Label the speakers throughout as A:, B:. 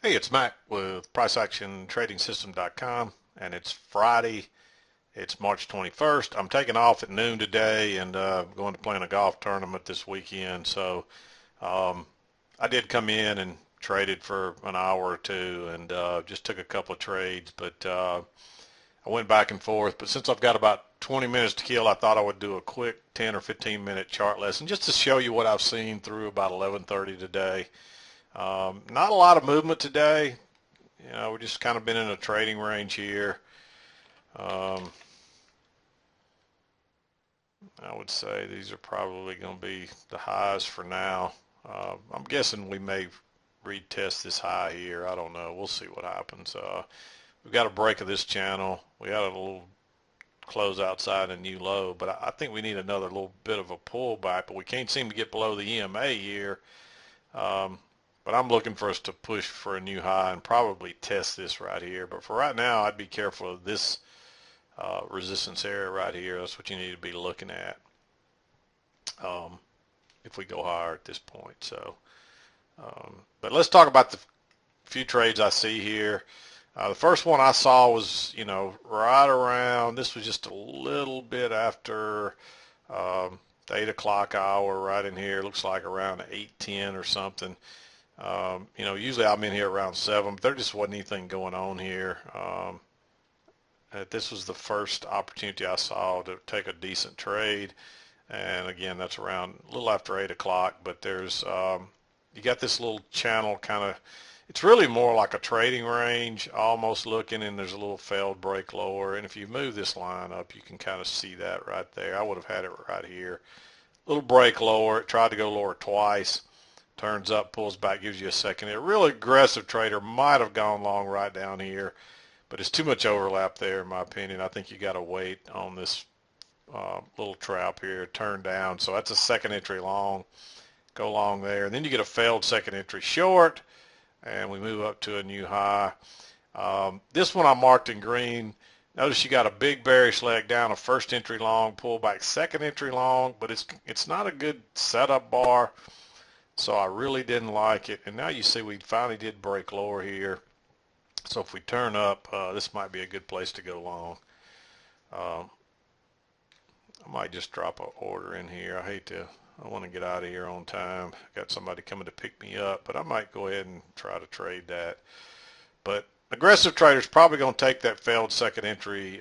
A: Hey, it's Mack with PriceActionTradingSystem.com, and it's Friday. It's March 21st. I'm taking off at noon today and going to play in a golf tournament this weekend. So um, I did come in and traded for an hour or two and just took a couple of trades, but I went back and forth. But since I've got about 20 minutes to kill, I thought I would do a quick 10 or 15 minute chart lesson just to show you what I've seen through about 11:30 today. Not a lot of movement today. We've just kind of been in a trading range here. Um, I would say these are probably going to be the highs for now. I'm guessing we may retest this high here. I don't know. We'll see what happens. We've got a break of this channel. We got a little close outside a new low, but I think we need another little bit of a pullback, but we can't seem to get below the EMA here. Um, but I'm looking for us to push for a new high and probably test this right here. But for right now, I'd be careful of this resistance area right here. That's what you need to be looking at um, if we go higher at this point. So, but let's talk about the few trades I see here. The first one I saw was, right around, this was just a little bit after the 8 o'clock hour right in here. Looks like around 8:10 or something. Usually I'm in here around 7, but there just wasn't anything going on here. This was the first opportunity I saw to take a decent trade. And again, that's around a little after 8 o'clock, but you got this little channel kind of, it's really more like a trading range almost looking, and there's a little failed break lower. And if you move this line up, you can kind of see that right there. I would have had it right here. Little break lower. It tried to go lower twice. Turns up, pulls back, gives you a second. A real aggressive trader might have gone long right down here, but it's too much overlap there in my opinion. I think you got to wait on this little trap here, turn down. So that's a second entry long. Go long there. And then you get a failed second entry short, and we move up to a new high. This one I marked in green. Notice you got a big bearish leg down, a first entry long, pull back second entry long, but it's not a good setup bar. So I really didn't like it. And now you see we finally did break lower here. So if we turn up, this might be a good place to go long. I might just drop an order in here. I want to get out of here on time. Got somebody coming to pick me up, but I might go ahead and try to trade that. But aggressive traders probably going to take that failed second entry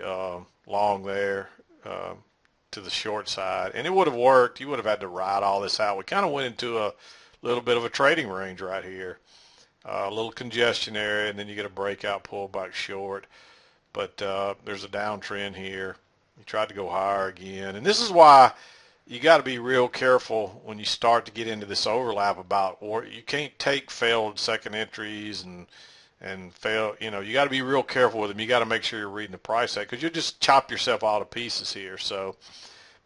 A: long there to the short side. And it would have worked. You would have had to ride all this out. We kind of went into a little bit of a trading range right here. A little congestion area, and then you get a breakout pullback short. But there's a downtrend here. You tried to go higher again. And this is why you got to be real careful when you start to get into this overlap about, or you can't take failed second entries and fail. You got to be real careful with them. You got to make sure you're reading the price act because you'll just chop yourself all to pieces here. So,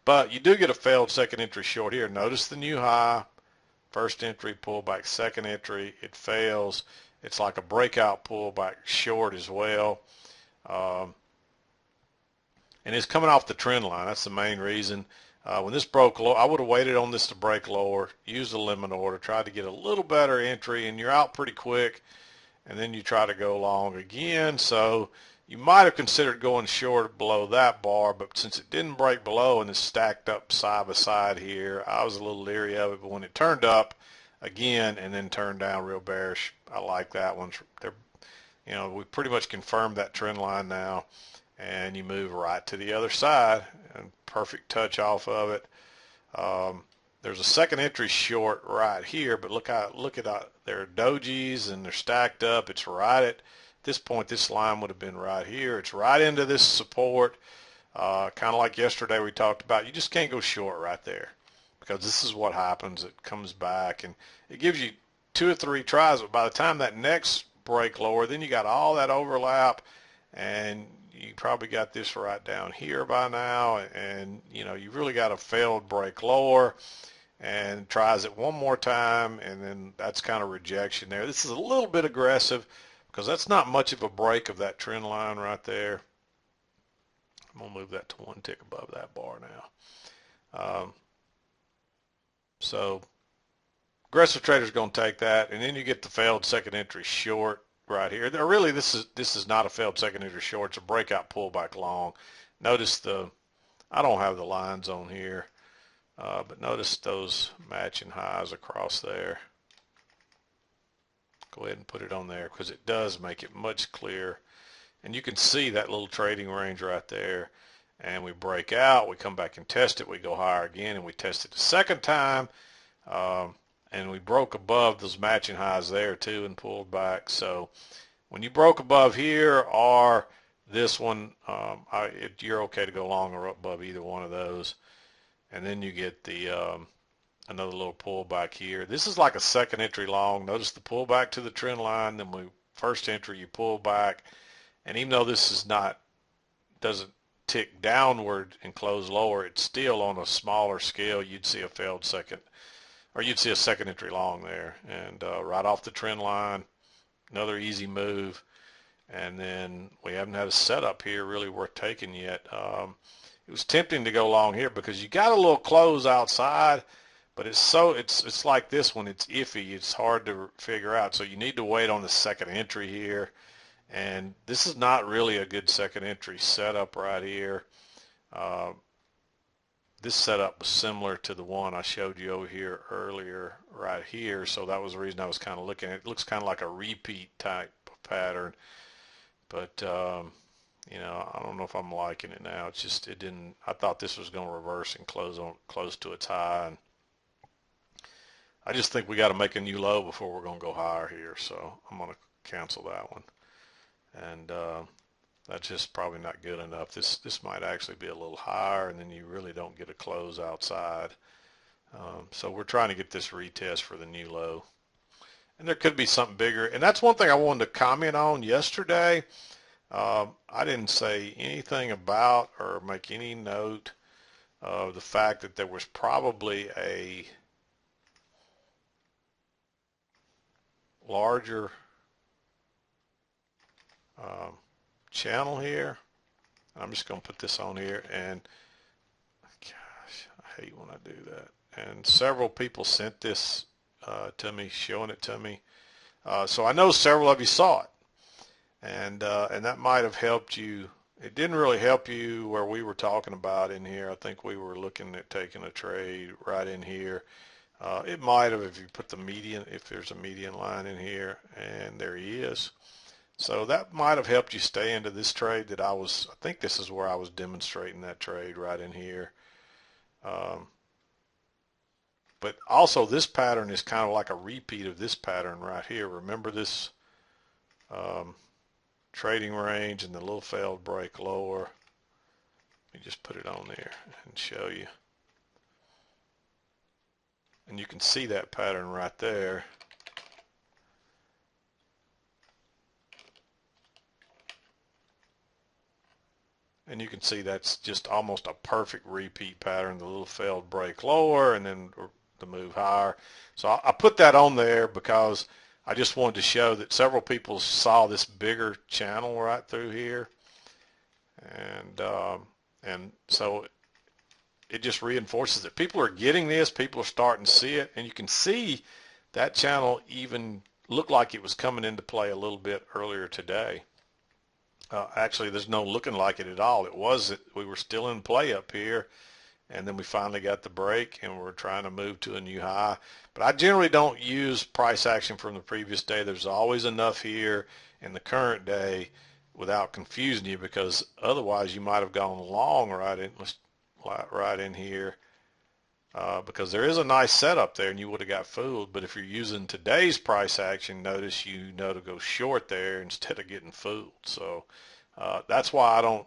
A: but you do get a failed second entry short here. Notice the new high. First entry, pullback, second entry, it fails. It's like a breakout pullback short as well. And it's coming off the trend line. That's the main reason. When this broke low, I would have waited on this to break lower, used the limit order, tried to get a little better entry, and you're out pretty quick. And then you try to go long again. So you might have considered going short below that bar, but since it didn't break below and it's stacked up side by side here, I was a little leery of it. But when it turned up again and then turned down real bearish, I like that one. We pretty much confirmed that trend line now, and you move right to the other side and perfect touch off of it. There's a second entry short right here, but look at there are dojis and they're stacked up. It's right at this point. This line would have been right here. It's right into this support, kind of like yesterday we talked about. You just can't go short right there because this is what happens. It comes back and it gives you 2 or 3 tries, but by the time that next break lower, then you got all that overlap, and you probably got this right down here by now, and you've really got a failed break lower, and tries it one more time, and then that's kind of rejection there. This is a little bit aggressive because that's not much of a break of that trend line right there. I'm going to move that to 1 tick above that bar now. So aggressive trader's going to take that, and then you get the failed second entry short right here. Really, this is not a failed second entry short. It's a breakout pullback long. Notice I don't have the lines on here, but notice those matching highs across there. Go ahead and put it on there because it does make it much clearer. And you can see that little trading range right there. And we break out, we come back and test it, we go higher again, and we test it the second time. And we broke above those matching highs there too and pulled back. So when you broke above here or this one, you're okay to go long or up above either one of those. And then you get the another little pullback here. This is like a second entry long. Notice the pullback to the trend line. Then first entry, you pull back. And even though this is doesn't tick downward and close lower, it's still on a smaller scale. You'd see a failed second, or you'd see a second entry long there. And right off the trend line, another easy move. And then we haven't had a setup here really worth taking yet. It was tempting to go long here because you got a little close outside, but it's like this one. It's iffy. It's hard to figure out. So you need to wait on the second entry here. And this is not really a good second entry setup right here. This setup was similar to the one I showed you over here earlier right here. So that was the reason I was kind of looking at it. It looks kind of like a repeat type of pattern. But, you know, I don't know if I'm liking it now. It's just, I thought this was going to reverse and close to its high. And I just think we got to make a new low before we're going to go higher here. So I'm going to cancel that one. And that's just probably not good enough. This might actually be a little higher, and then you really don't get a close outside. So we're trying to get this retest for the new low. And there could be something bigger. And that's one thing I wanted to comment on yesterday. I didn't say anything about or make any note of the fact that there was probably a larger channel here. I'm just going to put this on here, and gosh, I hate when I do that. And several people sent this to me, showing it to me. So I know several of you saw it, and that might have helped you. It didn't really help you where we were talking about in here. I think we were looking at taking a trade right in here. It might have if you put the median, if there's a median line in here, and there he is. So that might have helped you stay into this trade that I think this is where I was demonstrating that trade right in here. But also this pattern is kind of like a repeat of this pattern right here. Remember this trading range and the little failed break lower. Let me just put it on there and show you. And you can see that pattern right there. And you can see that's just almost a perfect repeat pattern, the little failed break lower and then the move higher. So I put that on there because I just wanted to show that several people saw this bigger channel right through here. And so it just reinforces that people are getting this, people are starting to see it, and you can see that channel even looked like it was coming into play a little bit earlier today. Actually, there's no looking like it at all. It was that we were still in play up here, and then we finally got the break, and we're trying to move to a new high. But I generally don't use price action from the previous day. There's always enough here in the current day without confusing you, because otherwise you might have gone long right in here, because there is a nice setup there, and you would have got fooled. But if you're using today's price action, notice you know to go short there instead of getting fooled. So that's why I don't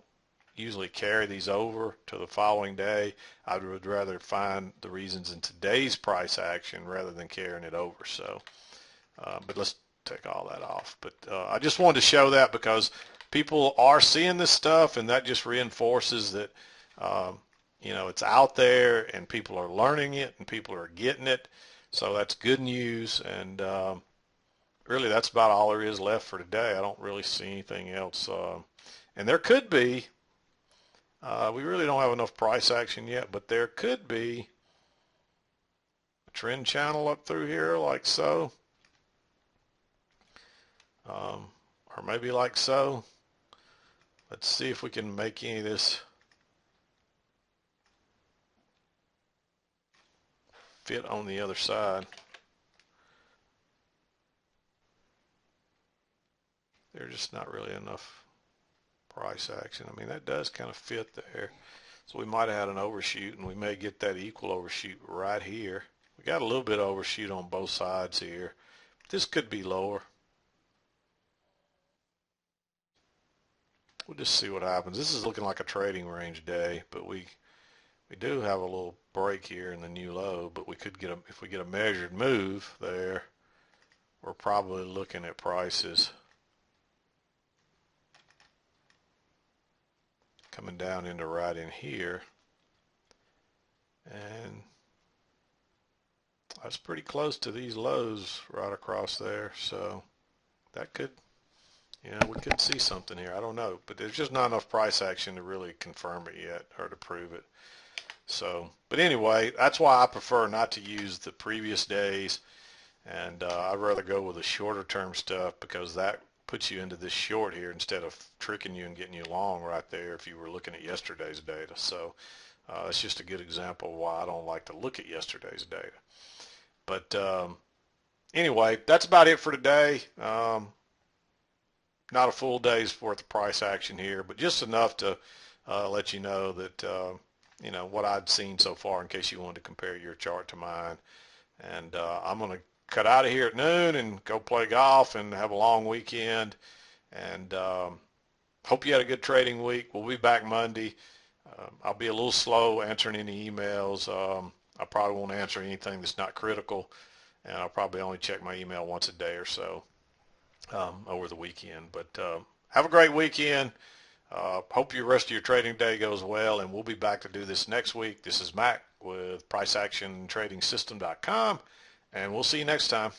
A: usually carry these over to the following day. I would rather find the reasons in today's price action rather than carrying it over. So, but let's take all that off. But I just wanted to show that because people are seeing this stuff, and that just reinforces that you know, it's out there and people are learning it and people are getting it. So that's good news. And really that's about all there is left for today. I don't really see anything else. And there could be, we really don't have enough price action yet, but there could be a trend channel up through here like so. or maybe like so. Let's see if we can make any of this fit on the other side. There's just not really enough price action. I mean, that does kind of fit there. So we might have had an overshoot, and we may get that equal overshoot right here. We got a little bit of overshoot on both sides here. This could be lower. We'll just see what happens. This is looking like a trading range day, but we do have a little break here in the new low, but we could get if we get a measured move there, we're probably looking at prices coming down into right in here, and that's pretty close to these lows right across there. So that could, we could see something here. I don't know, but there's just not enough price action to really confirm it yet or to prove it. So, but anyway, that's why I prefer not to use the previous days, and I'd rather go with the shorter term stuff, because that puts you into this short here instead of tricking you and getting you long right there if you were looking at yesterday's data. So that's just a good example of why I don't like to look at yesterday's data. But anyway, that's about it for today. Not a full day's worth of price action here, but just enough to let you know that what I'd seen so far, in case you wanted to compare your chart to mine. And I'm going to cut out of here at noon and go play golf and have a long weekend. And hope you had a good trading week. We'll be back Monday. I'll be a little slow answering any emails. I probably won't answer anything that's not critical, and I'll probably only check my email once a day or so over the weekend. But have a great weekend. Hope your rest of your trading day goes well, and we'll be back to do this next week. This is Mack with PriceActionTradingSystem.com, and we'll see you next time.